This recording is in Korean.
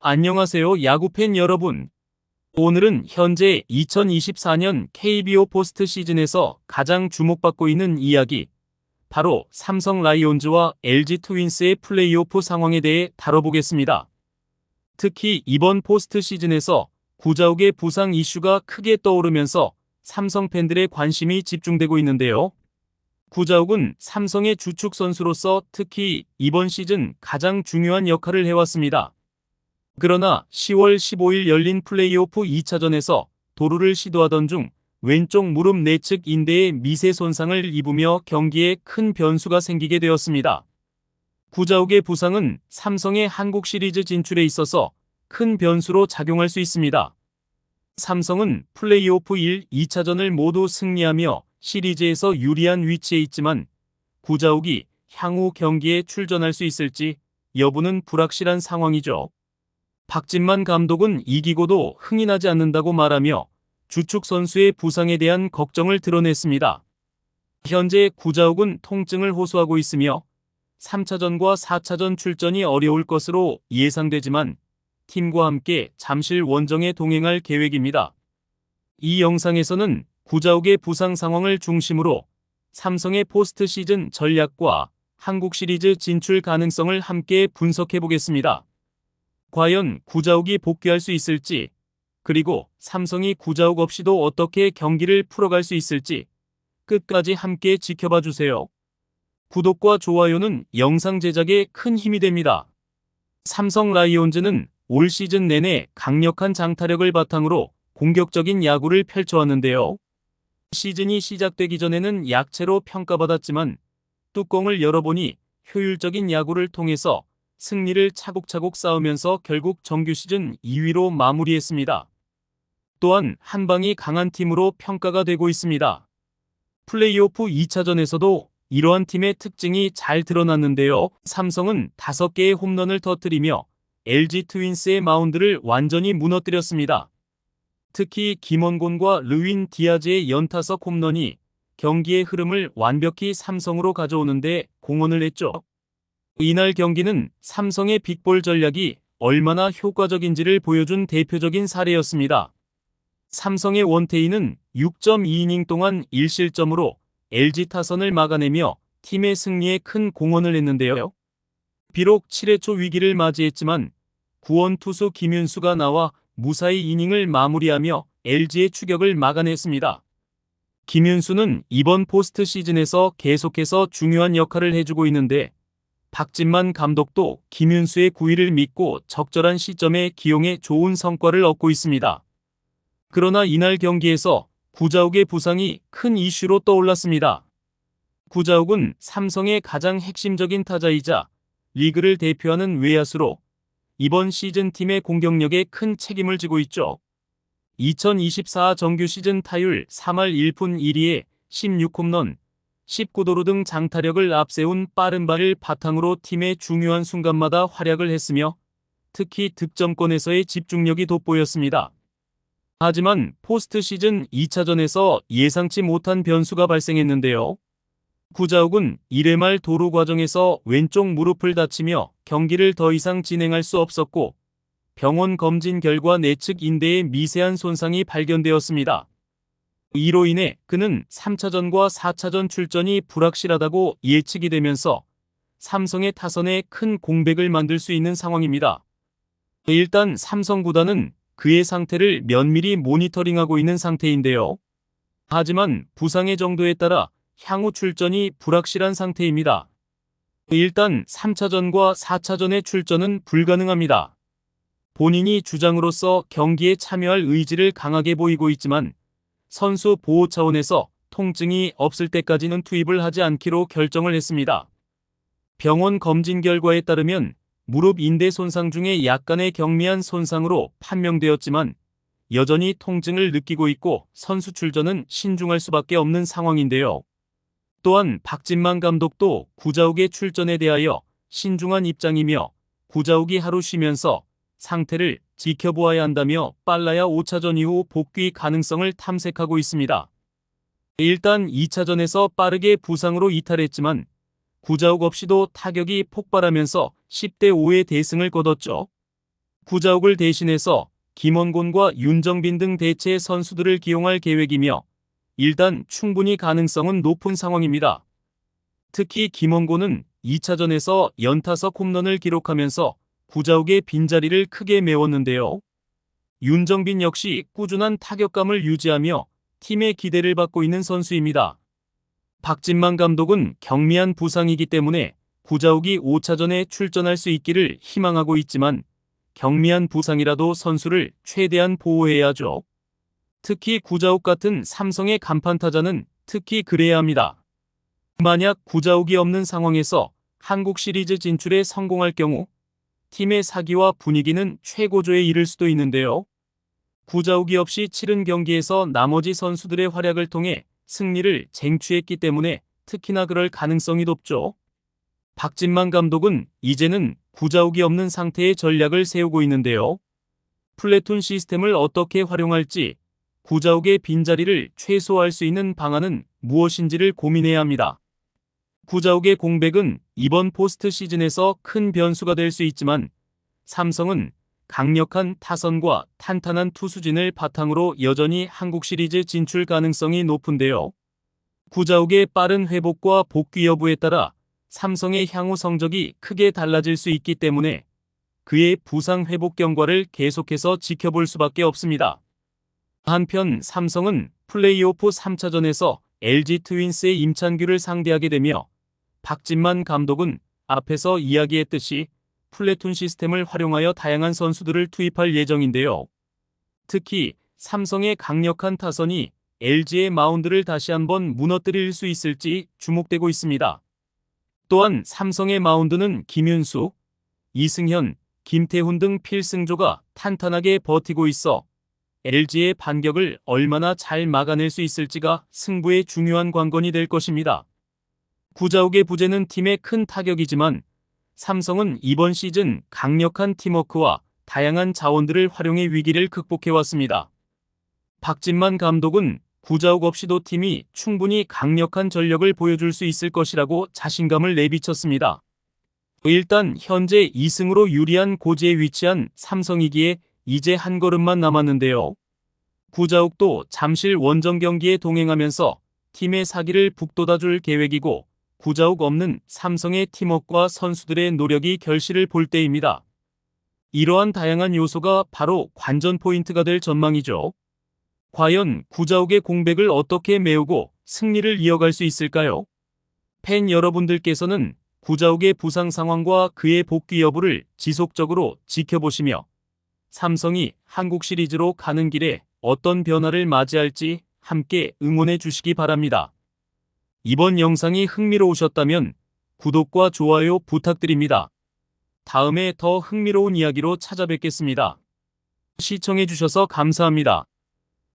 안녕하세요, 야구팬 여러분. 오늘은 현재 2024년 KBO 포스트 시즌에서 가장 주목받고 있는 이야기, 바로 삼성 라이온즈와 LG 트윈스의 플레이오프 상황에 대해 다뤄보겠습니다. 특히 이번 포스트 시즌에서 구자욱의 부상 이슈가 크게 떠오르면서 삼성 팬들의 관심이 집중되고 있는데요. 구자욱은 삼성의 주축 선수로서 특히 이번 시즌 가장 중요한 역할을 해왔습니다. 그러나 10월 15일 열린 플레이오프 2차전에서 도루를 시도하던 중 왼쪽 무릎 내측 인대에 미세 손상을 입으며 경기에 큰 변수가 생기게 되었습니다. 구자욱의 부상은 삼성의 한국 시리즈 진출에 있어서 큰 변수로 작용할 수 있습니다. 삼성은 플레이오프 1, 2차전을 모두 승리하며 시리즈에서 유리한 위치에 있지만 구자욱이 향후 경기에 출전할 수 있을지 여부는 불확실한 상황이죠. 박진만 감독은 이기고도 흥이 나지 않는다고 말하며 주축 선수의 부상에 대한 걱정을 드러냈습니다. 현재 구자욱은 통증을 호소하고 있으며 3차전과 4차전 출전이 어려울 것으로 예상되지만 팀과 함께 잠실 원정에 동행할 계획입니다. 이 영상에서는 구자욱의 부상 상황을 중심으로 삼성의 포스트 시즌 전략과 한국 시리즈 진출 가능성을 함께 분석해 보겠습니다. 과연 구자욱이 복귀할 수 있을지, 그리고 삼성이 구자욱 없이도 어떻게 경기를 풀어갈 수 있을지 끝까지 함께 지켜봐 주세요. 구독과 좋아요는 영상 제작에 큰 힘이 됩니다. 삼성 라이온즈는 올 시즌 내내 강력한 장타력을 바탕으로 공격적인 야구를 펼쳐왔는데요. 시즌이 시작되기 전에는 약체로 평가받았지만 뚜껑을 열어보니 효율적인 야구를 통해서 승리를 차곡차곡 쌓으면서 결국 정규 시즌 2위로 마무리했습니다. 또한 한방이 강한 팀으로 평가가 되고 있습니다. 플레이오프 2차전에서도 이러한 팀의 특징이 잘 드러났는데요. 삼성은 5개의 홈런을 터뜨리며 LG 트윈스의 마운드를 완전히 무너뜨렸습니다. 특히 김원곤과 르윈 디아즈의 연타석 홈런이 경기의 흐름을 완벽히 삼성으로 가져오는데 공헌을 했죠. 이날 경기는 삼성의 빅볼 전략이 얼마나 효과적인지를 보여준 대표적인 사례였습니다. 삼성의 원태인은 6.2이닝 동안 1실점으로 LG 타선을 막아내며 팀의 승리에 큰 공헌을 했는데요. 비록 7회 초 위기를 맞이했지만 구원 투수 김윤수가 나와 무사히 이닝을 마무리하며 LG의 추격을 막아냈습니다. 김윤수는 이번 포스트 시즌에서 계속해서 중요한 역할을 해주고 있는데 박진만 감독도 김윤수의 구위를 믿고 적절한 시점에 기용해 좋은 성과를 얻고 있습니다. 그러나 이날 경기에서 구자욱의 부상이 큰 이슈로 떠올랐습니다. 구자욱은 삼성의 가장 핵심적인 타자이자 리그를 대표하는 외야수로 이번 시즌 팀의 공격력에 큰 책임을 지고 있죠. 2024 정규 시즌 타율 3할 1푼 1리에 16홈런, 19도루 등 장타력을 앞세운 빠른 발을 바탕으로 팀의 중요한 순간마다 활약을 했으며 특히 득점권에서의 집중력이 돋보였습니다. 하지만 포스트 시즌 2차전에서 예상치 못한 변수가 발생했는데요. 구자욱은 1회 말 도루 과정에서 왼쪽 무릎을 다치며 경기를 더 이상 진행할 수 없었고 병원 검진 결과 내측 인대에 미세한 손상이 발견되었습니다. 이로 인해 그는 3차전과 4차전 출전이 불확실하다고 예측이 되면서 삼성의 타선에 큰 공백을 만들 수 있는 상황입니다. 일단 삼성 구단은 그의 상태를 면밀히 모니터링하고 있는 상태인데요. 하지만 부상의 정도에 따라 향후 출전이 불확실한 상태입니다. 일단 3차전과 4차전의 출전은 불가능합니다. 본인이 주장으로서 경기에 참여할 의지를 강하게 보이고 있지만 선수 보호 차원에서 통증이 없을 때까지는 투입을 하지 않기로 결정을 했습니다. 병원 검진 결과에 따르면 무릎 인대 손상 중에 약간의 경미한 손상으로 판명되었지만 여전히 통증을 느끼고 있고 선수 출전은 신중할 수밖에 없는 상황인데요. 또한 박진만 감독도 구자욱의 출전에 대하여 신중한 입장이며 구자욱이 하루 쉬면서 상태를 지켜보아야 한다며 빨라야 5차전 이후 복귀 가능성을 탐색하고 있습니다. 일단 2차전에서 빠르게 부상으로 이탈했지만 구자욱 없이도 타격이 폭발하면서 10대 5의 대승을 거뒀죠. 구자욱을 대신해서 김원곤과 윤정빈 등 대체 선수들을 기용할 계획이며 일단 충분히 가능성은 높은 상황입니다. 특히 김원곤은 2차전에서 연타석 홈런을 기록하면서 구자욱의 빈자리를 크게 메웠는데요. 윤정빈 역시 꾸준한 타격감을 유지하며 팀의 기대를 받고 있는 선수입니다. 박진만 감독은 경미한 부상이기 때문에 구자욱이 5차전에 출전할 수 있기를 희망하고 있지만 경미한 부상이라도 선수를 최대한 보호해야죠. 특히 구자욱 같은 삼성의 간판타자는 특히 그래야 합니다. 만약 구자욱이 없는 상황에서 한국 시리즈 진출에 성공할 경우 팀의 사기와 분위기는 최고조에 이를 수도 있는데요. 구자욱이 없이 치른 경기에서 나머지 선수들의 활약을 통해 승리를 쟁취했기 때문에 특히나 그럴 가능성이 높죠. 박진만 감독은 이제는 구자욱이 없는 상태의 전략을 세우고 있는데요. 플래툰 시스템을 어떻게 활용할지, 구자욱의 빈자리를 최소화할 수 있는 방안은 무엇인지를 고민해야 합니다. 구자욱의 공백은 이번 포스트 시즌에서 큰 변수가 될 수 있지만 삼성은 강력한 타선과 탄탄한 투수진을 바탕으로 여전히 한국 시리즈 진출 가능성이 높은데요. 구자욱의 빠른 회복과 복귀 여부에 따라 삼성의 향후 성적이 크게 달라질 수 있기 때문에 그의 부상 회복 경과를 계속해서 지켜볼 수밖에 없습니다. 한편 삼성은 플레이오프 3차전에서 LG 트윈스의 임찬규를 상대하게 되며 박진만 감독은 앞에서 이야기했듯이 플래툰 시스템을 활용하여 다양한 선수들을 투입할 예정인데요. 특히 삼성의 강력한 타선이 LG의 마운드를 다시 한번 무너뜨릴 수 있을지 주목되고 있습니다. 또한 삼성의 마운드는 김윤수, 이승현, 김태훈 등 필승조가 탄탄하게 버티고 있어 LG의 반격을 얼마나 잘 막아낼 수 있을지가 승부의 중요한 관건이 될 것입니다. 구자욱의 부재는 팀에 큰 타격이지만 삼성은 이번 시즌 강력한 팀워크와 다양한 자원들을 활용해 위기를 극복해왔습니다. 박진만 감독은 구자욱 없이도 팀이 충분히 강력한 전력을 보여줄 수 있을 것이라고 자신감을 내비쳤습니다. 일단 현재 2승으로 유리한 고지에 위치한 삼성이기에 이제 한 걸음만 남았는데요. 구자욱도 잠실 원정 경기에 동행하면서 팀의 사기를 북돋아줄 계획이고 구자욱 없는 삼성의 팀워크와 선수들의 노력이 결실을 볼 때입니다. 이러한 다양한 요소가 바로 관전 포인트가 될 전망이죠. 과연 구자욱의 공백을 어떻게 메우고 승리를 이어갈 수 있을까요? 팬 여러분들께서는 구자욱의 부상 상황과 그의 복귀 여부를 지속적으로 지켜보시며 삼성이 한국 시리즈로 가는 길에 어떤 변화를 맞이할지 함께 응원해 주시기 바랍니다. 이번 영상이 흥미로우셨다면 구독과 좋아요 부탁드립니다. 다음에 더 흥미로운 이야기로 찾아뵙겠습니다. 시청해 주셔서 감사합니다.